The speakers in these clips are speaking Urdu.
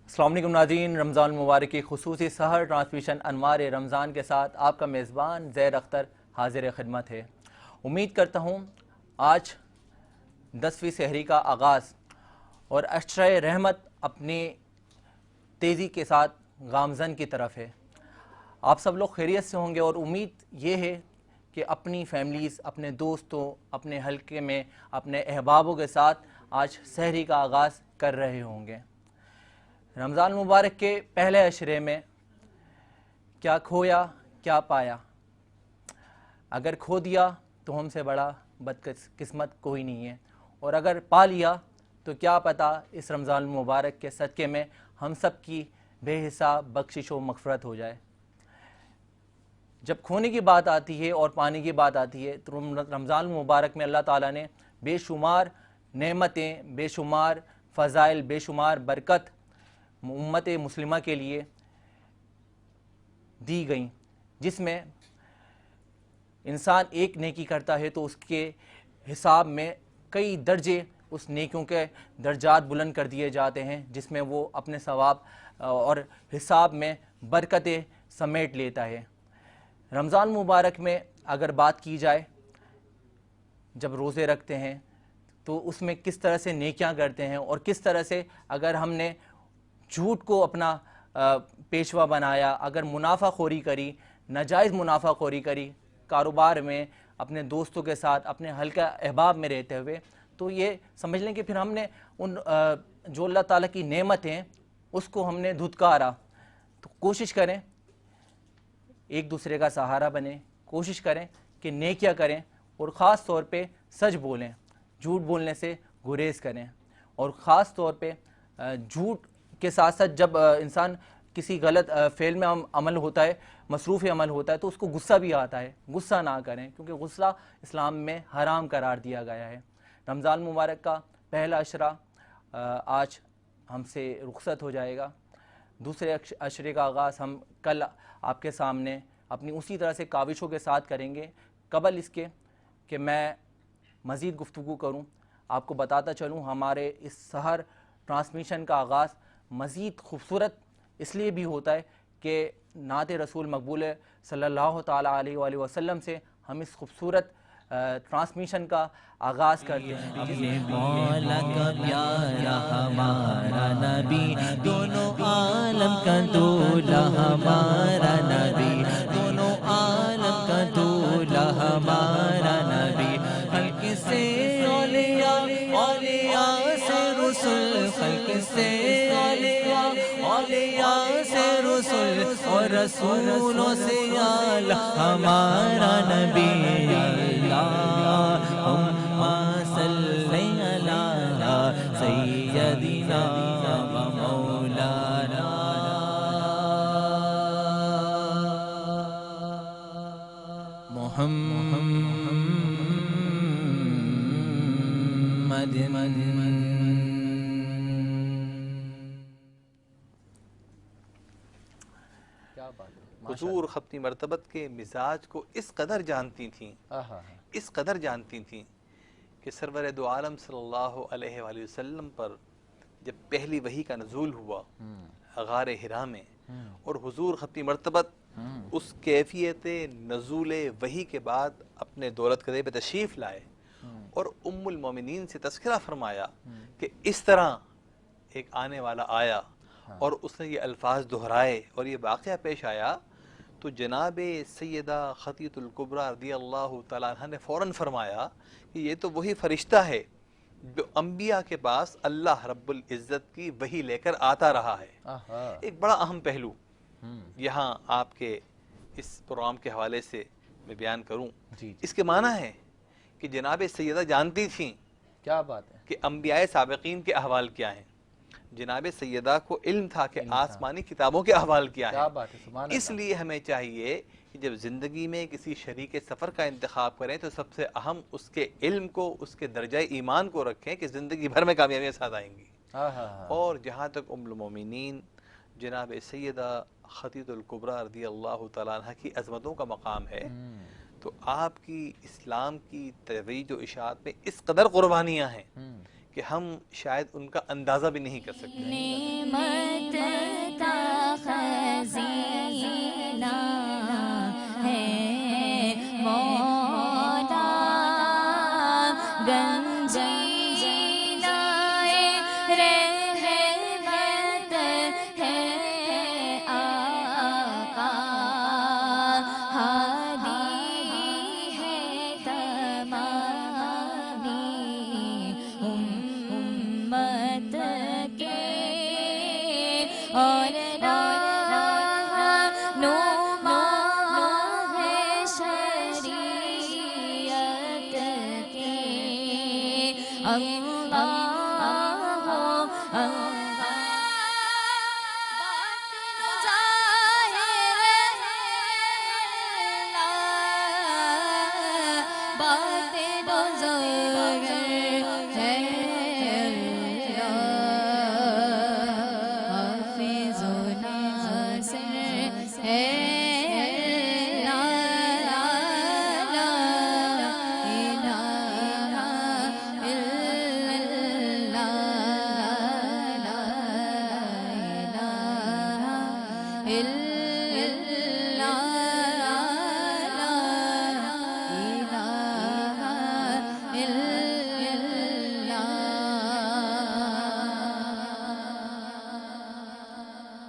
السلام علیکم ناظرین، رمضان المبارک کی خصوصی سحر ٹرانسمیشن انوار رمضان کے ساتھ آپ کا میزبان زید اختر حاضر خدمت ہے۔ امید کرتا ہوں آج 10ویں سحری کا آغاز اور عشرہ رحمت اپنی تیزی کے ساتھ گامزن کی طرف ہے۔ آپ سب لوگ خیریت سے ہوں گے اور امید یہ ہے کہ اپنی فیملیز، اپنے دوستوں، اپنے حلقے میں اپنے احبابوں کے ساتھ آج سحری کا آغاز کر رہے ہوں گے۔ رمضان مبارک کے پہلے عشرے میں کیا کھویا کیا پایا؟ اگر کھو دیا تو ہم سے بڑا بدقسمت کوئی نہیں ہے، اور اگر پا لیا تو کیا پتہ اس رمضان المبارک کے صدقے میں ہم سب کی بے حساب بخشش و مغفرت ہو جائے۔ جب کھونے کی بات آتی ہے اور پانے کی بات آتی ہے تو رمضان المبارک میں اللہ تعالیٰ نے بے شمار نعمتیں، بے شمار فضائل، بے شمار برکت امت مسلمہ کے لیے دی گئیں، جس میں انسان ایک نیکی کرتا ہے تو اس کے حساب میں کئی درجے اس نیکیوں کے درجات بلند کر دیے جاتے ہیں، جس میں وہ اپنے ثواب اور حساب میں برکتیں سمیٹ لیتا ہے۔ رمضان مبارک میں اگر بات کی جائے، جب روزے رکھتے ہیں تو اس میں کس طرح سے نیکیاں کرتے ہیں، اور کس طرح سے اگر ہم نے جھوٹ کو اپنا پیشوا بنایا، اگر منافع خوری کری، ناجائز منافع خوری کری کاروبار میں، اپنے دوستوں کے ساتھ، اپنے حلقہ احباب میں رہتے ہوئے، تو یہ سمجھ لیں کہ پھر ہم نے ان جو اللہ تعالیٰ کی نعمت ہیں اس کو ہم نے دھتکارا۔ تو کوشش کریں ایک دوسرے کا سہارا بنیں، کوشش کریں کہ نیکیاں کریں، اور خاص طور پہ سچ بولیں، جھوٹ بولنے سے گریز کریں۔ اور خاص طور پہ جھوٹ کے ساتھ ساتھ جب انسان کسی غلط فعل میں عمل ہوتا ہے، مصروف عمل ہوتا ہے، تو اس کو غصہ بھی آتا ہے، غصہ نہ کریں، کیونکہ غصہ اسلام میں حرام قرار دیا گیا ہے۔ رمضان مبارک کا پہلا عشرہ آج ہم سے رخصت ہو جائے گا۔ دوسرے عشرے کا آغاز ہم کل آپ کے سامنے اپنی اسی طرح سے کاوشوں کے ساتھ کریں گے۔ قبل اس کے کہ میں مزید گفتگو کروں، آپ کو بتاتا چلوں ہمارے اس سحر ٹرانسمیشن کا آغاز مزید خوبصورت اس لیے بھی ہوتا ہے کہ نعت رسول مقبول صلی اللہ تعالیٰ علیہ وآلہ وسلم سے ہم اس خوبصورت ٹرانسمیشن کا آغاز کرتے ہیں۔ یہ مولا کا پیارا ہمارا نبی، دونوں عالم کا دولا ہمارا نبی، دونوں عالم کا دولا ہمارا نبی، خلق سے اولیاء، اولیاء سے رسول، خلق سے اولیاء، اولیاء سے رسول، اور رسولوں سے اعلیٰ ہمارا نبی۔ اللہم صلی علی سیدنا و مولانا محمد۔ کیا بات ہے، حضور ختم مرتبت کے مزاج کو اس قدر جانتی تھیں، اس قدر جانتی تھیں کہ سرور دو عالم صلی اللہ علیہ وآلہ وسلم پر جب پہلی وحی کا نزول ہوا غار حرا میں، اور حضور ختم مرتبت اس کیفیت نزول وحی کے بعد اپنے دولت قدے پہ تشریف لائے اور ام المومنین سے تذکرہ فرمایا کہ اس طرح ایک آنے والا آیا، اور اس نے یہ الفاظ دہرائے اور یہ واقعہ پیش آیا، تو جناب سیدہ خدیجہ الکبریٰ رضی اللہ تعالیٰ عنہ نے فوراً فرمایا کہ یہ تو وہی فرشتہ ہے جو انبیاء کے پاس اللہ رب العزت کی وحی لے کر آتا رہا ہے۔ ایک بڑا اہم پہلو یہاں آپ کے اس پروگرام کے حوالے سے میں بیان کروں، اس کے معنی ہے کہ جناب سیدہ جانتی تھیں کیا بات ہے کہ انبیاء سابقین کے احوال کیا ہیں، جناب سیدہ کو علم تھا کہ آسمانی کتابوں کے احوال کیا کیا ہیں۔ بات ہے، سبحان اس لیے ہمیں چاہیے کہ جب زندگی میں کسی شریک سفر کا انتخاب کریں تو سب سے اہم اس کے علم کو، اس کے درجہ ایمان کو رکھیں کہ زندگی بھر میں کامیابیاں ساتھ آئیں گی۔ اور جہاں تک ام المومنین جناب سیدہ خدیجہ الکبریٰ رضی اللہ تعالیٰ عنہ کی عظمتوں کا مقام ہے، تو آپ کی اسلام کی ترویج و اشاعت میں اس قدر قربانیاں ہیں کہ ہم شاید ان کا اندازہ بھی نہیں کر سکتے. نعمت کا خزینہ ہے مولا گنجینہ رحمت ہے آقا ہادی ہے تمامی امت کے اور نما ہے شریعت کے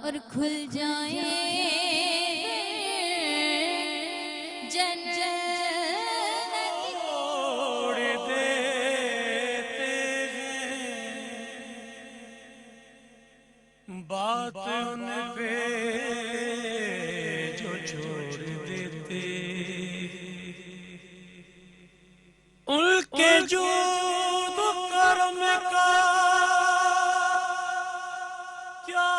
اور کھل جائیں چھوڑ دیتے ہیں بات ان پہ جو چھوڑ دیتے ان کے جود و کرم کا کیا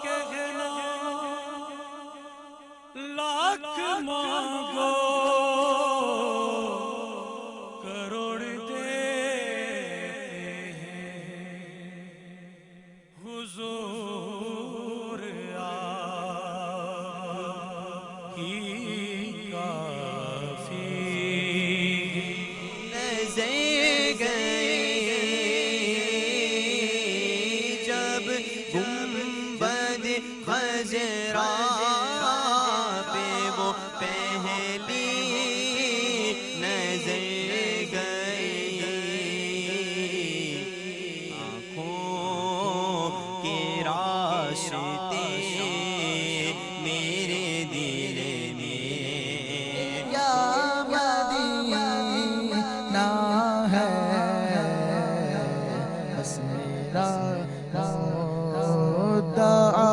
کہنا لاکھ مانگو کروڑ دیتے ہیں حضور آپ ہی کافی نظر گئے جب گنبد خضرا پہ وہ پہلی نظر گئی آنکھوں کے راستے میرے دل میں یا مدینہ ہے بس میرا مدعا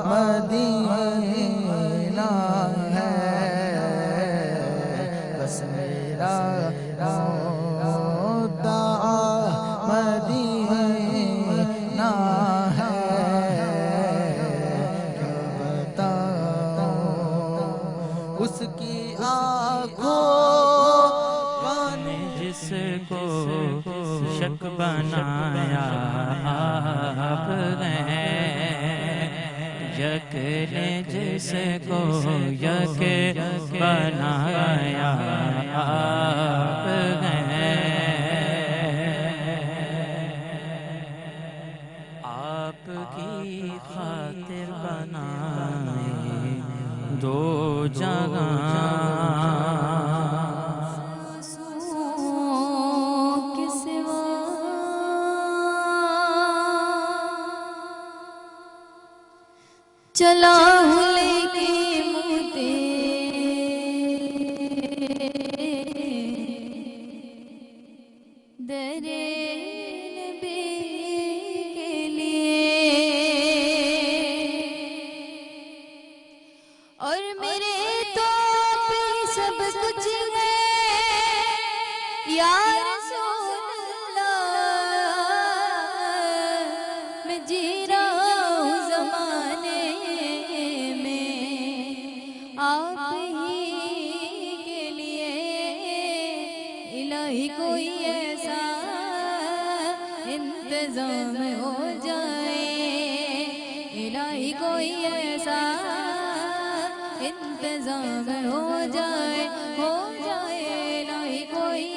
مدینہ ہے بس میرا مدعا مدینہ ہے کیا بتاؤں اس کی آنکھوں نے جس کو شک بنایا آپ ہیں یک نے جس کو یک بنایا آپ ہیں آپ کی خاطر بنائے دو جگہ کے سوا چلا ہوں لے کے موتے درے نبی کے لیے اور میرے تو پہ سب کچھ ہے یا رسول اللہ میں جی رہا ہوں زمانے میں آپ ہی کے لیے الہی کوئی ایسا انتظام ہو جائے الہی کوئی ایسا انتظام ہو جائے الہی کوئی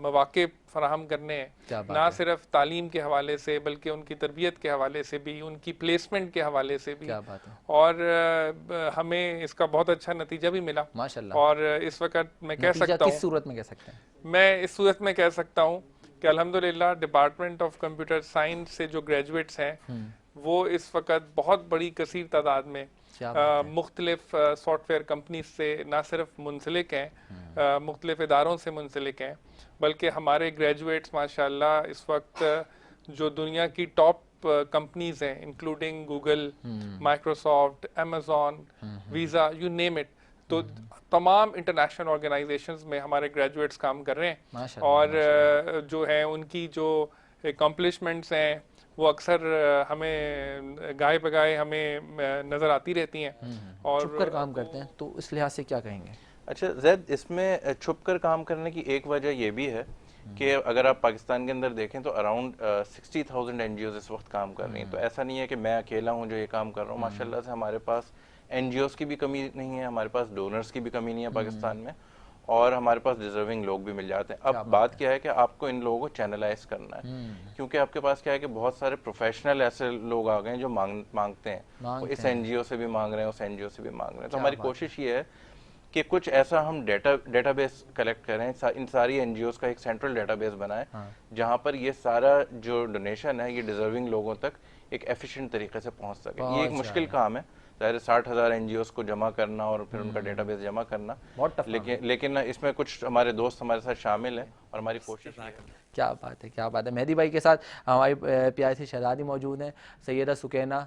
مواقع فراہم کرنے ہیں، نہ صرف تعلیم کے حوالے سے بلکہ ان کی تربیت کے حوالے سے بھی، ان کی پلیسمنٹ کے حوالے سے بھی، اور ہمیں اس کا بہت اچھا نتیجہ بھی ملا ماشاءاللہ. اور اس وقت میں کہہ سکتا کس ہوں، صورت میں کہہ سکتے ہیں؟ میں اس صورت میں کہہ سکتا ہوں کہ الحمدللہ ڈپارٹمنٹ آف کمپیوٹر سائنس سے جو گریجویٹس ہیں وہ اس وقت بہت بڑی کثیر تعداد میں مختلف سافٹ ویئر کمپنیز سے نہ صرف منسلک ہیں، مختلف اداروں سے منسلک ہیں، بلکہ ہمارے گریجویٹس ماشاءاللہ اس وقت جو دنیا کی ٹاپ کمپنیز ہیں including Google, Microsoft, Amazon, visa, you name it, تو تمام انٹرنیشنل آرگنائزیشنز میں ہمارے گریجویٹس کام کر رہے ہیں، اور جو ہیں ان کی جو اکمپلشمنٹس ہیں وہ اکثر ہمیں گائے بگائے ہمیں نظر آتی رہتی ہیں، اور چھپ کر کام کرتے ہیں، تو اس لحاظ سے کیا کہیں گے؟ اچھا زید، اس میں چھپ کر کام کرنے کی ایک وجہ یہ بھی ہے کہ اگر آپ پاکستان کے اندر دیکھیں تو اراؤنڈ 60,000 این جی اوز اس وقت کام کر رہی ہیں، تو ایسا نہیں ہے کہ میں اکیلا ہوں جو یہ کام کر رہا ہوں. ماشاءاللہ سے ہمارے پاس این جی اوز کی بھی کمی نہیں ہے، ہمارے پاس ڈونرز کی بھی کمی نہیں ہے پاکستان میں، اور ہمارے پاس ڈیزرونگ لوگ بھی مل جاتے ہیں. اب بات کیا ہے کہ آپ کو ان لوگوں کو چینلائز کرنا ہے، کیونکہ آپ کے پاس کیا ہے کہ بہت سارے پروفیشنل ایسے لوگ آ گئے ہیں جو مانگتے ہیں، وہ اس این جی او سے بھی مانگ رہے ہیں، اس این جی او سے بھی مانگ رہے ہیں. تو ہماری کوشش یہ ہے کہ کچھ ایسا ہم ڈیٹا بیس کلیکٹ کریں، ان ساری این جی اوز کا ایک سینٹرل ڈیٹا بیس بنائیں جہاں پر یہ سارا جو ڈونیشن ہے یہ ڈیزرونگ لوگوں تک ایک ایفیشینٹ طریقے سے پہنچ سکے. یہ ایک مشکل کام ہے، ظاہر 60,000 این جی اوز کو جمع کرنا اور پھر ان کا ڈیٹا بیس جمع کرنا، لیکن اس میں کچھ ہمارے دوست ہمارے ساتھ شامل ہیں اور ہماری کوشش ہے. کیا بات ہے، کیا بات ہے. مہدی بھائی کے ساتھ ہماری پیاری سی شہزادی موجود ہیں، سیدہ سکینہ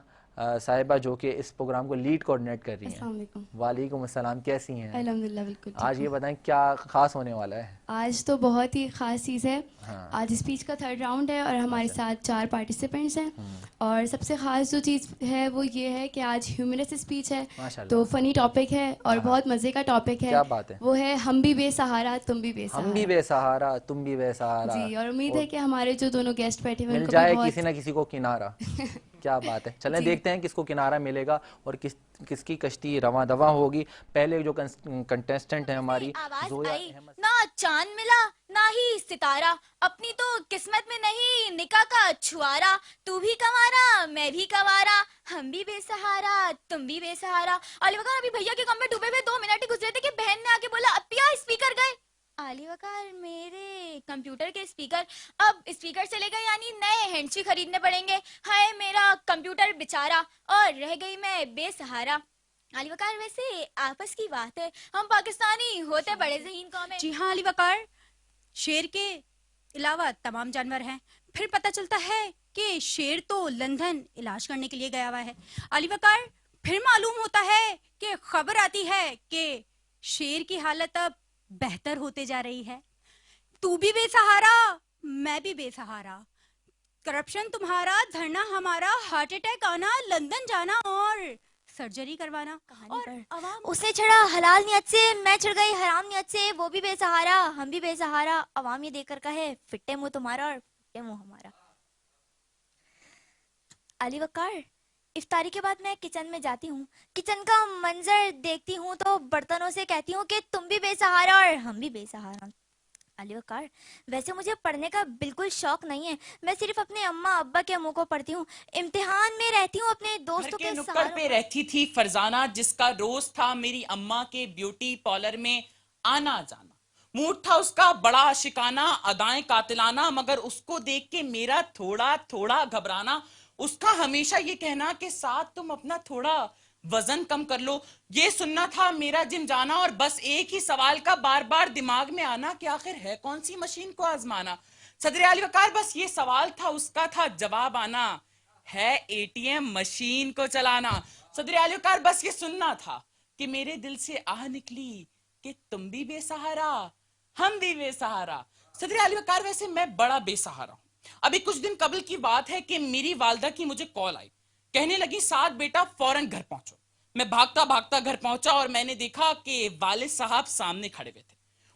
صاحبہ، جو کہ اس پروگرام کو لیڈ کوآرڈینیٹ کر رہی ہیں. السلام علیکم. وعلیکم السلام، کیسی ہیں؟ الحمدللہ بالکل. آج یہ بتائیں کیا خاص ہونے والا ہے؟ آج تو بہت ہی خاص چیز ہے. آج اسپیچ کا 3rd راؤنڈ ہے اور ہمارے ساتھ 4 پارٹیسپینٹس ہیں، اور سب سے خاص جو چیز ہے وہ یہ ہے کہ آج ہیومرس اسپیچ ہے، تو فنی ٹاپک ہے اور بہت مزے کا ٹاپک ہے. کیا بات ہے. وہ ہے ہم بھی بے سہارا تم بھی بے سہارا. ہم بھی بے سہارا تم بھی بے سہارا. جی، اور امید ہے کہ ہمارے جو دونوں گیسٹ بیٹھے ہوئے مل جائے کسی نہ کسی کو کنارہ. کیا بات ہے. چلیں دیکھتے ہیں کس کو کنارہ ملے گا اور کس کی کشتی رواں دواں ہوگی. پہلے جو کنٹیسٹنٹ ہیں ہماری زویا احمد. نہ چاند ملا نہ ہی ستارہ، اپنی تو قسمت میں نہیں نکاح کا چھوارا، تو بھی کنوارا میں بھی کنوارا، ہم بھی بے سہارا تم بھی بے سہارا. علی وقار ابھی بھیا کے کام میں ڈوبے ہوئے 2 منٹ ہی گزرے تھے کہ بہن نے آ کے بولا اپیا اسپیکر گئے. علی وقار میرے کمپیوٹر کے اسپیکر، اب اسپیکر چلے گئے یعنی نئے ہینڈسی خریدنے پڑیں گے. ہائے میرا کمپیوٹر بیچارہ، اور رہ گئی میں بے سہارا. علی وقار ویسے آپس کی بات ہے، ہم پاکستانی ہوتے بڑے ذہین قوم ہیں. جی ہاں علی وقار، شیر کے علاوہ تمام جانور ہیں. پھر پتہ چلتا ہے کہ شیر تو لندن علاج کرنے کے لیے گیا ہوا ہے. علی وقار پھر معلوم ہوتا ہے کہ خبر آتی ہے کہ شیر کی حالت اب بہتر ہوتے جا رہی ہے. تو بھی بے سہارا میں بھی بے سہارا، کرپشن تمہارا دھرنا ہمارا، ہارٹ اٹیک آنا، لندن جانا اور سرجری کروانا. اور اس نے چڑھا حلال نیت سے، میں چڑھ گئی حرام نیت سے، وہ بھی بے سہارا ہم بھی بے سہارا. عوام یہ دیکھ کر کہے فٹے منہ تمہارا اور فٹے منہ ہمارا. علی وقار افطاری کے بعد میں کچن میں جاتی ہوں، کچن کا منظر دیکھتی ہوں تو برتنوں سے کہتی ہوں کہ تم بھی بے سہارا اور ہم بھی بے سہارا. علی وقار ویسے مجھے پڑھنے کا بالکل شوق نہیں ہے، میں صرف اپنے اماں ابا کے منہ کو پڑھتی ہوں. امتحان میں رہتی ہوں اپنے دوستوں کے نکڑ پہ رہتی تھی فرزانہ، جس کا روز تھا میری اماں کے بیوٹی پارلر میں آنا جانا. موڈ تھا اس کا بڑا عاشقانہ، ادائیں قاتلانہ، مگر اس کو دیکھ کے میرا تھوڑا تھوڑا گھبرانا. اس کا ہمیشہ یہ کہنا کہ ساتھ تم اپنا تھوڑا وزن کم کر لو. یہ سننا تھا میرا جم جانا، اور بس ایک ہی سوال کا بار بار دماغ میں آنا کہ آخر ہے کون سی مشین کو آزمانا. صدر علی وقار بس یہ سوال تھا، اس کا تھا جواب آنا، ہے اے ٹی ایم مشین کو چلانا. صدر علی وقار بس یہ سننا تھا کہ میرے دل سے آہ نکلی کہ تم بھی بے سہارا ہم بھی بے سہارا. صدر علی وقار ویسے میں بڑا بے سہارا ہوں. ابھی کچھ دن قبل کی بات ہے کہ میری والدہ کی مجھے کال آئی، کہنے لگی ساتھ بیٹا فوراً گھر پہنچو. میں بھاگتا بھاگتا گھر پہنچا اور میں نے دیکھا کہ والد صاحب سامنے کھڑے ہوئے تھے.